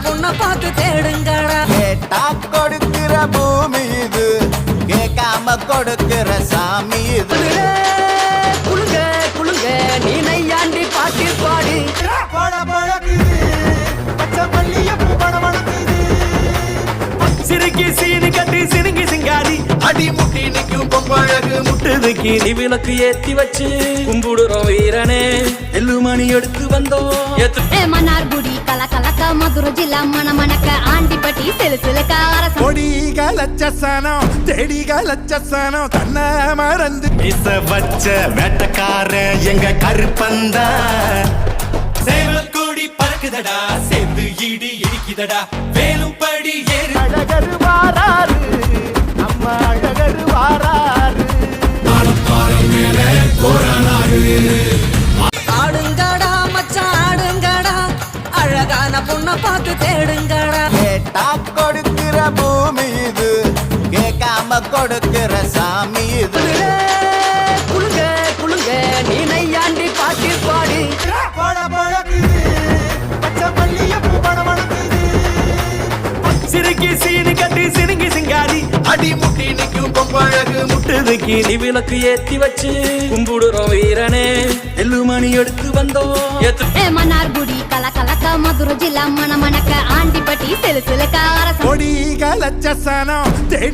பொண்ண பார்த்து தேடுங்கடா. கேட்டா கொடுக்கிற பூமி இது, கேட்காம கொடுக்கிற சாமி இது. குளுங்க குளுங்க நீ நையாண்டி பாட்டி பாடி. சிறுக்கி சீனி கட்டி சிறுங்கி சிங்காரி அடி முட்டி நிற்கும் பொம்பழகு முட்டுதுக்கு நீ விளக்கு ஏத்தி வச்சு கும்பிடுறோம் வீரனே. எல்லுமணி எடுத்து வந்தோம் மன்னார்குடி கலக்கலக்க மதுரை ஜில்லா மணமணக்க ஆண்டிப்பட்டி சிலுசிலுக்க அரசு கொடிகளச்சசனம் செடிகளச்சசனம் தன்னை மறந்து மிச வச்ச வேட்டக்கார எங்க கருப்பந்தா. சேவல் கோடி பறக்குதடா, சேர்ந்து இடி இடிக்குதடா, வேலும் படி ஏறு. அழகர் வாராரு, நம்ம அழகர் வாராரு. ஆடுங்கடா மச்சான் ஆடுங்கடா, அழகான பொண்ண பார்த்து தேடுங்கடா. கேட்டா கொடுக்கிற பூமி இது, கேட்காம கொடுக்கிற சாமி இது. குளுங்க குளுங்க நீ நையாண்டி பாட்டி பாடி. சிறுக்கி சீனி கட்டி சிறுங்கி சிங்காரி அடி முட்டி நிற்கும் பொம்பழகு முட்டுதுக்கு நீ விளக்கு ஏத்தி வச்சு கும்பிடுறோம் வீரனே. எல்லுமணி எடுத்து வந்தோம் மன்னார்குடி கலக்கலக்க மதுரை ஜில்லா மணமணக்க ஆண்டிப்பட்டி சிலுசிலுக்க அரசு கொடிகளச்சசனம் செடி